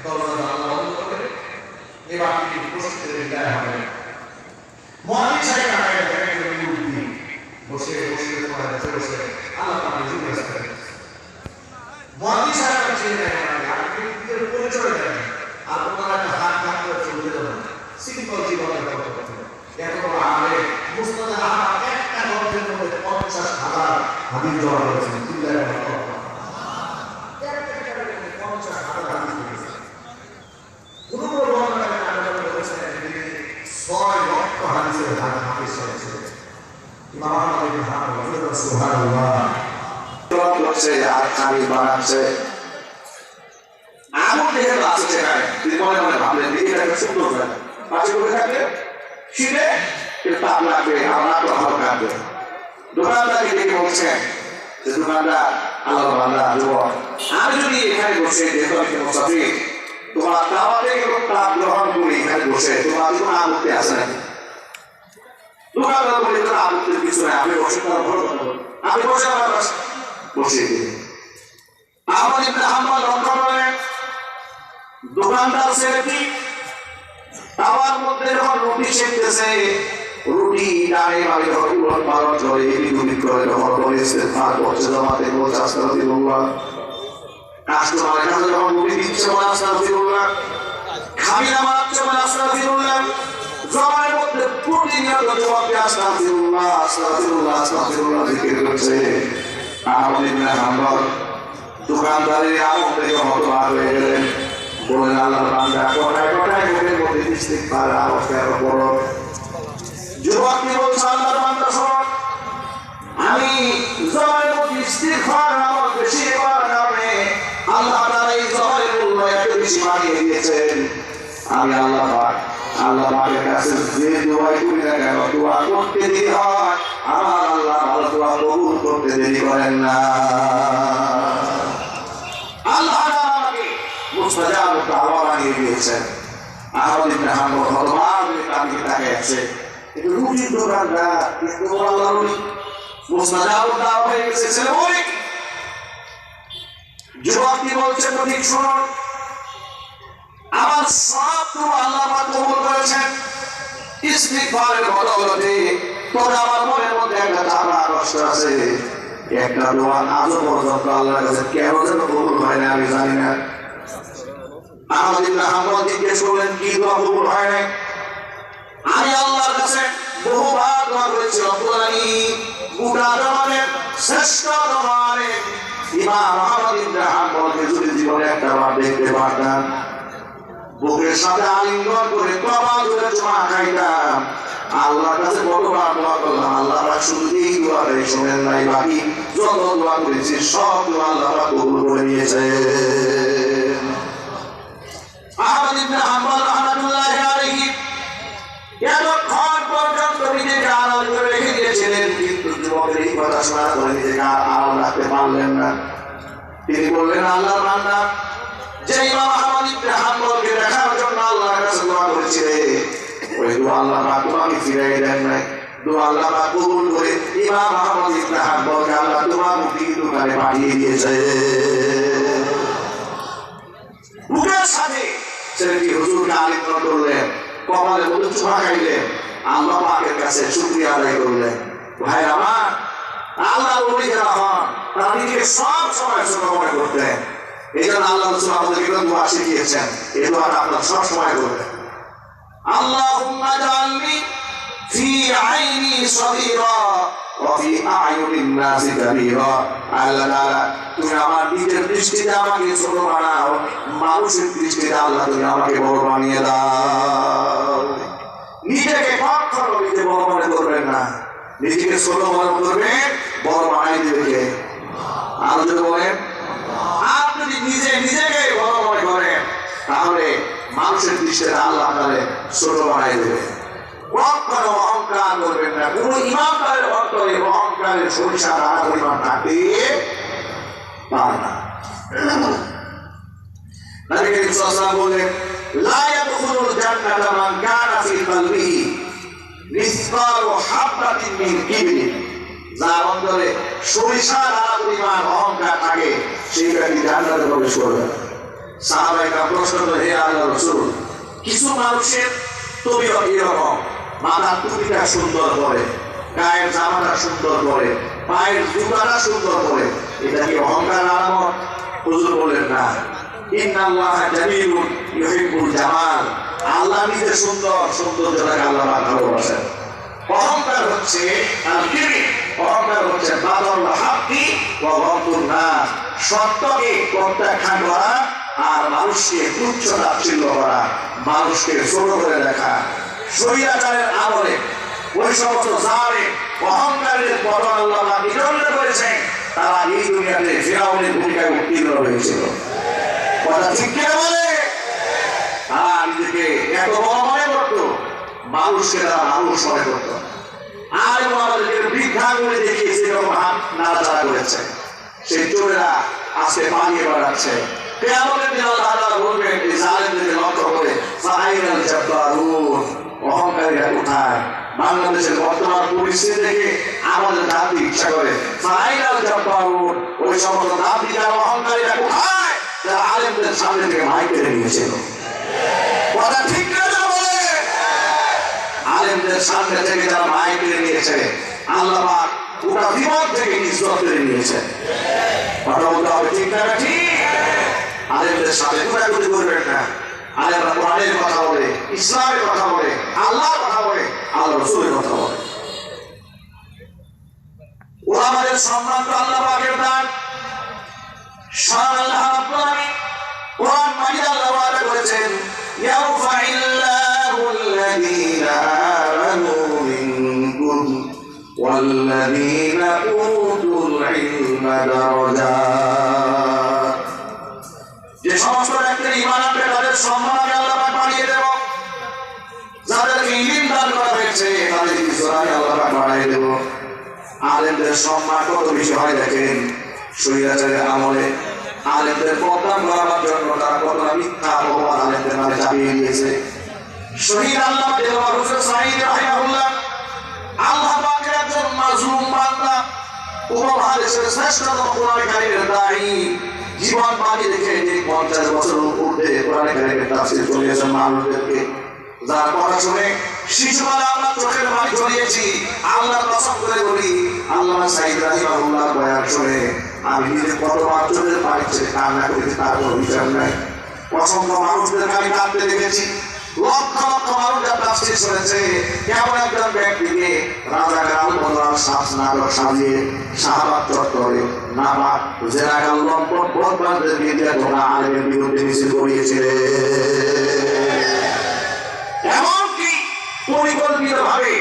দরজা জানালা বন্ধ করে এবার তিনি প্রস্তুতি রিটায়ার হবেন। মুয়াজ্জিন সাহেব আগে থেকে উঠবি বসে বসে তোমার কাছে বসে আল্লাহ তাআলা জিজ্ঞেস করেন মুয়াজ্জিন সাহেব ছিলেন আপনি নিজের পরিচয় দেন আর ওনারা একটা হাত হাত করে চলে যাবেন সিম্পল জীবনের কথা কথা এত বড় আলে মুসনাদ আহমদ একটা গ্রন্থের মধ্যে 50,000 হাদিস জমা করেছেন চিন্তায় কথা 50,000 হাদিস করেছেন কোন কোন বর্ণনায় আমরা বলেছেন তিনি 6 লক্ষ হাদিসের হাদিস ছিলেন ইমাম আহমদ ইবনে হাম্বল সুবহানাল্লাহ হচ্ছে আর খালি বানাচ্ছে আগুন দেখে আসছে এখানে তিনি মনে মনে ভাবলেন এটাকে সুন্দর করে পাশে করে থাকলে শীতে তাপ লাগবে আমরা তো ভালো কাটবে দোকানদারকে ডেকে বলছেন যে দোকানদার আল্লাহ বান্দা যুবক আমি যদি এখানে বসে দেখো মুসাফির তোমার দাওয়াতে তাপ গ্রহণ করি এখানে বসে তোমার কোনো আপত্তি আছে নাকি দোকানদার বলে কোনো আপত্তির কিছু নাই আপনি বসে তার ভালো কথা বলুন আপনি বসে আমার বসিয়ে দিলেন আহমদ ইবনে হাম্বল লক্ষ্য করেন দোকানদার ছেলেটি তাওয়ার মধ্যে যখন রুটি সেকতেছে রুটি ডানে বামে উলট পালট করে এদিক ওদিক করে যখন বলে ইস্তেগফার করছে জমাতে বলছে আস্তাগফিরুল্লাহ কাস্টমারের কাছে যখন রুটি দিচ্ছে বলে আস্তাগফিরুল্লাহ খামিলা মারছে বলে আস্তাগফিরুল্লাহ জমানের মধ্যে প্রতিনিয়ত জবাবে আস্তাগফিরুল্লাহ আস্তাগফিরুল্লাহ আস্তাগফিরুল্লাহ জিকির করছে আহমদ ইবনে হাম্বল দোকানদারের আমলে হতবাক হয়ে গেলেন বললেন আল্লাহর বান্দা কোথায় কোথায় মুখের মধ্যে ইস্তিগফার আওয়াজ কেন করো যুবকটি বলছে আল্লাহর বান্দা শোন আমি জবানের মধ্যে ইস্তিগফার আওয়াজ বেশি করার কারণে আল্লাহ তাআলা এই জবানের মূল্য এত বেশি বাড়িয়ে দিয়েছেন আমি আল্লাহ পাকের কাছে যে দোয়া করি না কেন দোয়া করতে দেরি হয় আমার আল্লাহ ভালো দোয়া কবুল করতে দেরি করেন না আল্লাহ আমাকে মুস্তাজাব দাওয়া বানিয়ে দিয়েছেন আহমদ ইবনে হাম্বল হতবাক হয়ে তাকিয়ে তাকিয়েছে কিন্তু রুটির দোকানদার কিন্তু আল্লাহ মুস্তাজাব দাওয়া হয়ে গেছে ছেলে ওই যুবকটি বলছে ঠিক শুনুন আমার সব দোয়া আল্লাহ পাক কবুল করেছেন ইস্তিগফারের বদৌলতে তোর আমার মনের মধ্যে একটা চাপা কষ্ট আছে একটা দোয়া আজও পর্যন্ত আল্লাহর কাছে কেন যেন কবুল হয় না আমি জানি না আহমদ ইবনে হাম্বল জিজ্ঞেস করলেন কি দোয়া কবুল হয় না আমি আল্লাহর কাছে বহুবার দোয়া করেছি রব্বুল আলামিন গোটা জমানের শ্রেষ্ঠ জমানের ইমাম আহমদ ইবনে হাম্বলকে যদি জীবনে একটা বার দেখতে পারতাম বুকের সাথে আলিঙ্গন করে কপাল ধরে চুমা খাইতাম আল্লাহর কাছে কতবার দোয়া করলাম আল্লাহ পাক শুধু এই দোয়াটাই শোনেন নাই বাকি যত দোয়া করেছি সব দোয়া আল্লাহ পাক কবুল করে নিয়েছেন আহমদ ইবনে হাম্বল রাহমাতুল্লাহি আলাইহি এতক্ষণ পর্যন্ত নিজেকে আড়াল করে রেখে দিয়েছিলেন কিন্তু যুবকের এই কথা শোনার পরে নিজেকে আড়াল রাখতে পারলেন না তিনি বললেন আল্লাহর বান্দা যে ইমাম আহমদ ইবনে হাম্বলকে দেখার জন্য আল্লাহর কাছে দোয়া করেছিলে ওই দোয়া আল্লাহ পাক তোমাকে ফিরিয়ে দেন নাই দোয়া আল্লাহ পাক কবুল করে ইমাম আহমদ ইবনে হাম্বলকে আল্লাহ তোমার মুক্তির দোকানে পাঠিয়ে দিয়েছে বুকের সাথে ছেলেটি হুজুরকে আলিঙ্গন করলেন কপালের মধ্যে চুমা খাইলেন আল্লাহ পাকের কাছে শুকরিয়া আদায় করলেন ভাই আমার আল্লাহর ওলি যারা হন তারা নিজেকে সব সময় ছোট মনে করতেন এই জন্য আল্লাহ রাসূল আমাদেরকে দোয়া শিখিয়েছেন এই দোয়াটা আপনারা সব সময় করবেন আল্লাহুম্মা জাআলনি ফি আইনি সগীরা ওয়া ফি আয়ুনিন নাসি কাবীরা আল্লাহ তাআলা তুমি আমার নিজের দৃষ্টিতে আমাকে ছোট বানাও মানুষের দৃষ্টিতে আল্লাহ তুমি আমাকে বড় বানিয়ে দাও নিজেকে কখনো নিজে বড় মনে করবেন না নিজেকে ছোট মনে করবেন বড় বানাই দেবে কে আর যদি বলেন আপনি যদি নিজেকে বড় মনে করেন তাহলে মানুষের দৃষ্টিতে আল্লাহ তাআলা ছোট বানাই দেবে কখনো অহংকার করবেন না কোন ইমানদারের অন্তরে অহংকারের সরিষা দ্বারা পরিমাণ থাকতে পারে না নবী করিম সাল্লাল্লাহু আলাইহি ওয়াসাল্লাম বলেন লা ইয়াদখুলুল জান্নাতা মান কানা ফি কলবিহি মিসকালু হাববাতিন মিন কিবরিন যার অন্তরে সরিষা দ্বারা পরিমাণ অহংকার থাকে সেই ব্যক্তি জান্নাতে প্রবেশ করবে না সাহাবায়ে প্রশ্ন করে, হে আল্লাহর রাসূল, কিছু মানুষের তবিয়ত এরকম, মাথার টুপিটা সুন্দর করে, গায়ের জামাটা সুন্দর করে, পায়ের জুতাটা সুন্দর করে, এটা কি অহংকার আলামত? হুজুর বললেন না, ইন্নাল্লাহা জামিলুন ইউহিব্বুল জামাল। আল্লাহ নিজে সুন্দর, সৌন্দর্যটাকে আল্লাহ ভালোবাসেন। অহংকার হচ্ছে অহংকার হচ্ছে বাদল হাক্কি ওয়া গমতুন নাস, সত্যকে প্রত্যাখ্যান করা আর মানুষকে তুচ্ছ তাচ্ছিল্য করা, মানুষকে ছোট করে দেখা। শরীয়তের আমলে ওই সমস্ত জালেম অহংকারীদের পতন আল্লাহ নির্ণয় করেছেন, তারা এই দুনিয়াতে ফিরআউনের ভূমিকায় উত্তীর্ণ হয়েছিল। কথা ঠিক কিনা বলে? তারা নিজেকে এত বড় মনে করতো, মানুষকে তারা মানুষ মনে করতো। আর আমাদেরকে বৃদ্ধা করে দেখিয়েছে, এরকম হাত নাড়াচাড়া করেছে। সেই চোরেরা আজকে পালিয়ে বেড়াচ্ছে। কিয়ামতের দিন আল্লাহ তাআলা বলবেন এই জালেমদেরকে লক্ষ্য করে, ফাআইনাল জাব্বারুন, অহংকারীরা কোথায়? বাংলাদেশের বর্তমান পরিস্থিতি দেখে আমাদের জাতি ইচ্ছা করে, ফাআইনাল জাব্বারুন, ওই সমস্ত জাতি যারা অহংকারীরা কোথায়, যারা আলেমদের সামনে থেকে মাইক কেড়ে নিয়েছিল। কথা ঠিক না বলে? আলেমদের সামনে থেকে যারা মাইক কেড়ে নিয়েছে, আল্লাহ পাক গোটা জীবন থেকে ইজ্জত কেড়ে নিয়েছে। কথা বলতে হবে ঠিক না? ঠিক। আলেমদের সামনে কোটাকুটি করবেন না। আলেমরা কোরআনের কথা বলে, ইসলামের কথা বলে, আল্লাহর কথা বলে, আল্লাহর রাসূলের কথা বলে। ওলামাদের সম্মান তো আল্লাহ পাকের দান। শান আল্লাহ রাব্বুল আলামিন কোরআন মাজিদে আল্লাহ ওয়াদা করেছেন, ইয়ারফাইল্লাহুল্লাযীনা আমানু মিনকুম ওয়াল্লাযীনা উতুল ইলমা দারাজাত। যে সমস্ত ব্যক্তির ঈমান আনবে তাদের সম্মান আমি আল্লাহ পাক বাড়িয়ে দেব, যাদেরকে ইলম দান করা হয়েছে তাদের ইজ্জত আল্লাহ পাক বাড়িয়ে দেব। আলেমদের সম্মান কত বেশি হয় দেখেন। শরীয়তের আমলে আলেমদের বদনাম করার জন্য তারা কত মিথ্যা অপবাদ আলেমদের নামে চাপিয়ে দিয়েছে। শহীদ আল্লামা দেওয়ার হোসেন সাঈদী রাহিমাহুল্লাহ আল্লাহ পাকের একজন মাজলুম বান্দা, উপমহাদেশের শ্রেষ্ঠতম কোরআন কারীমের দাঈ, জীবন বাজি রেখে 50 বছর ঊর্ধ্বে কোরআন কারীমের তাফসীর করিয়েছেন মানুষদেরকে। যার কথা শুনে শিশুবেলা আমরা চোখের পানি ঝরিয়েছি। আল্লাহ কসম করে বলি, আল্লামা সাঈদী রাহিমাহুল্লাহ বয়ান শুনে আমি নিজে কতবার চোখের পানি ছেড়ে কান্না করেছি, তার কোনো বিচার নাই। অসংখ্য মানুষদেরকে আমি কাঁদতে দেখেছি। লক্ষ লক্ষ মানুষ যার তাফসীর শুনেছে, কেমন একজন ব্যক্তিকে রাজাকার আল-বদর শাসনাগর সাজিয়ে শাহবাগ চত্বরে নাপাক জেনাগাল লম্পট বদমাশদেরকে দিয়ে ঘোড়া আলেমের বিরুদ্ধে মিছিল করিয়েছিলেন। এমনকি পরিকল্পিতভাবে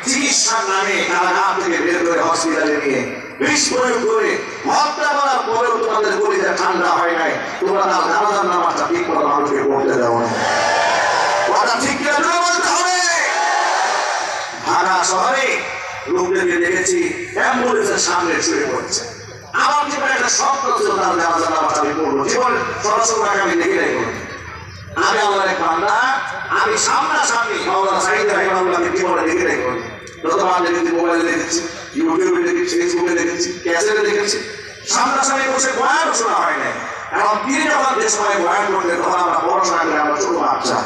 চিকিৎসার নামে কারাগার থেকে বের করে হসপিটালে নিয়ে বিষ প্রয়োগ করে হত্যা করার পরেও তোমাদের কলিজা ঠান্ডা হয় নাই। তোমরা তার জানাজার নামাজটা ঠিক করে মানুষকে পড়তে দাও না। কথা ঠিক কিনা বলতে হবে। ঢাকা শহরে লোকদেরকে দেখেছি অ্যাম্বুলেন্সের সামনে শুয়ে পড়ছে। আমার জীবনে একটা স্বপ্ন ছিল তার জানাজার নামাজ আমি পড়বো। জীবন সরাসরি তাকে আমি দেখি নাই কোনো। আমি আল্লাহর এক বান্দা, আমি সামনাসামনি মাওলানা সাঈদী রাহিমাহুল্লাহকে জীবনে দেখি নাই কোনো। যতবার দেখেছি, মোবাইলে দেখেছি, ইউটিউবে দেখেছি, ফেসবুকে দেখেছি, ক্যাসেটে দেখেছি, সামনাসামনি বসে বয়ান শোনা হয় না। এখন তিনি যখন যে সময় বয়ান করতেন তখন আমরা পড়াশোনা করে আমরা ছোট বাচ্চা,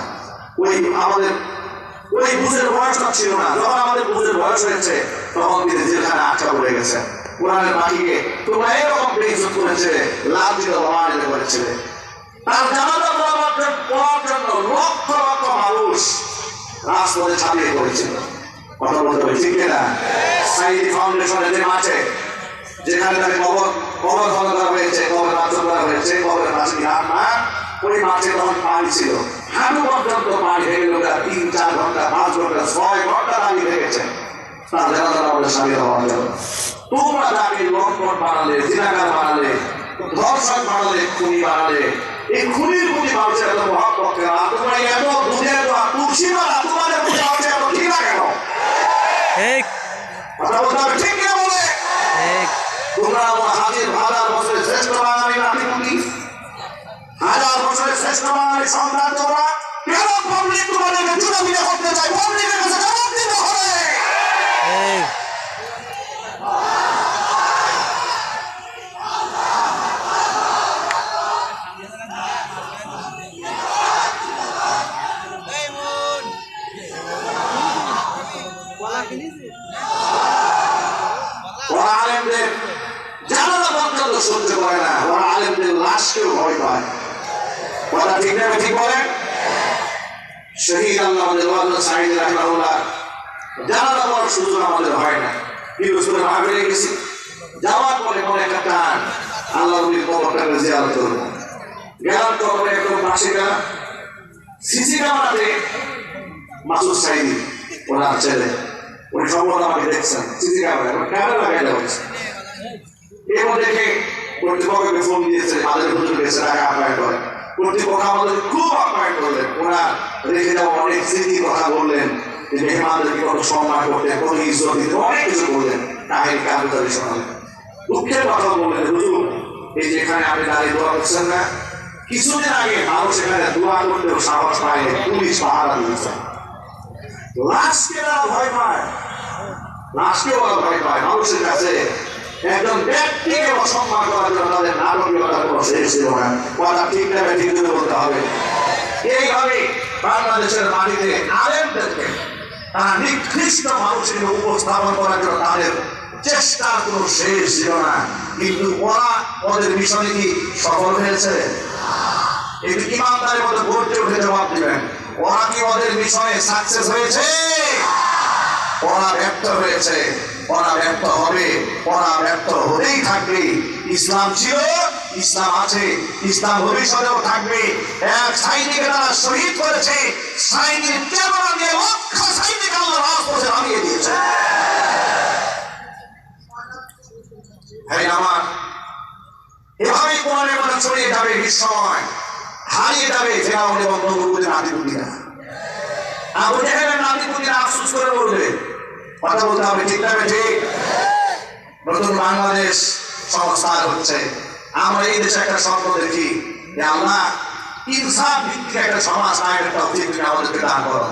ওই আমাদের ওই বুঝের বয়সটা ছিল না। যখন আমাদের বুঝের বয়স হয়েছে তখন তিনি জেলখানে আটকা পড়ে গেছে। কোরআনের মাটিকে তোমরা এরকম বেইজ্জত করেছে, লাভ দিতে অমানিত করেছিলে। তার জানাজা পড়ার জন্য লক্ষ লক্ষ মানুষ রাজপথে ছাপিয়ে পড়েছিল। কথা বলতে হবে ঠিক কিনা? সাঈদী ফাউন্ডেশনের যে মাঠে, যেখানে তাকে কবর খনন করা হয়েছে, কবর পাথর করা হয়েছে, কবরের পাশে মাঠ, ওই মাঠে তখন পানি ছিল হাঁটু পর্যন্ত পানি হয়ে গেল। 3-4 ঘন্টা, 5 ঘন্টা, 6 ঘন্টা দাঁড়িয়ে রেখেছেন তার জানাজা আমাদের স্বামী হওয়ার জন্য। তোমরা তাকে লম্পট বানালে, জিনাকার বানালে, ধর্ষক বানালে, খুনি বানালে। এই খুনির প্রতি মানুষের এত মহাপক্ষ, তোমরা এত দুধের তুলসী মালা তোমাদের প্রতি মানুষের এত ঘৃণা কেন? কথা বলতে হবে ঠিক কিনা বলে? তোমরা আমার হাজির হাজার বছরের শ্রেষ্ঠ বাঙালি নাতিপুতি, হাজার বছরের শ্রেষ্ঠ বাঙালি সন্তান, তোমরা কেন পাবলিক তোমাদেরকে চুনাবিনা করতে চাই? পাবলিকের কাছে জবাব দিতে হবে। কথা ঠিক না ঠিক বলেন? শহীদ আল্লাহ সাইদ রাহিমাহুল্লাহ জানাজা পড়ার সুযোগ আমাদের হয় না, কিন্তু সুরে মাহফিলে গেছি, যাওয়ার পরে মনে একটা টান, আল্লাহ নবীর কবরটাকে জিয়ারত করব। গেলাম কবরে একদম পাশে গেলাম, সিসি ক্যামেরাতে মাসুদ সাইদি ওনার ছেলে, উনি সম্ভবত আমাকে দেখছেন সিসি ক্যামেরা লাগাই দেওয়া হয়েছে। এরপর দেখে কর্তৃপক্ষকে ফোন দিয়েছে, আমাদের হুজুর গেছে টাকা আপ্যায়ন করে। কর্তৃপক্ষ আমাদের খুব আপ্যায়ন করলেন, ওনার রেখে দেওয়া অনেক স্মৃতি কথা বললেন, যে মেহমানদেরকে কত সম্মান করতেন, কত ইজ্জত দিতেন, অনেক কিছু বললেন, কাহিনী কাহিনী শোনালেন। দুঃখের কথা বললেন, হুজুর এই যে এখানে আপনি দাঁড়িয়ে দোয়া করছেন না, কিছুদিন আগে মানুষ এখানে দোয়া করতেও সাহস পায়, পুলিশ পাহারা দিয়েছে। লাশকে তারা ভয় পায়, লাশকেও ওরা ভয় পায়। মানুষের কাছে একজন ব্যক্তিকে অসম্মান করার জন্য তাদের নাটকীয়তার কোনো শেষ ছিল না। কথা ঠিক না ঠিক বলতে হবে। এইভাবে বাংলাদেশের মাটিতে আলেমদেরকে তারা নিকৃষ্ট মানুষের উপস্থাপন করার জন্য তাদের চেষ্টার কোনো শেষ ছিল না, কিন্তু ওরা ওদের মিশনে কি সফল হয়েছে? একটু ইমানদারের মতো গর্জে উঠে জবাব দিবেন, ওরা কি ওদের মিশনে সাকসেস হয়েছে? ওরা ব্যর্থ হয়েছে, ওরা ব্যর্থ হবে, ওরা ব্যর্থ হতেই থাকবে। ইসলাম ছিল, ইসলাম আছে, ইসলাম ভবিষ্যতেও থাকবে। এক সাইনিকে তারা শহীদ করেছে, সাইনির চেতনা দিয়ে লক্ষ সাইনিক আল্লাহ রাজপথে নামিয়ে দিয়েছে। হ্যাঁ আমার এভাবেই কোরআনের কথা ছড়িয়ে যাবে, বিস্ময় হারিয়ে যাবে ফেরাউন এবং নমরুদের নাতিপুতিরা। আবু জেহেলের নাতিপুতিরা আফসোস করে বলবে, কথা বলতে হবে ঠিক না ঠিক? নতুন বাংলাদেশ সংস্কার হচ্ছে, আমরা এই দেশে একটা স্বপ্ন দেখি যে আমরা ইনসাফ ভিত্তিক একটা সমাজ নায়ক একটা অস্তিত্ব আমাদেরকে দান করো।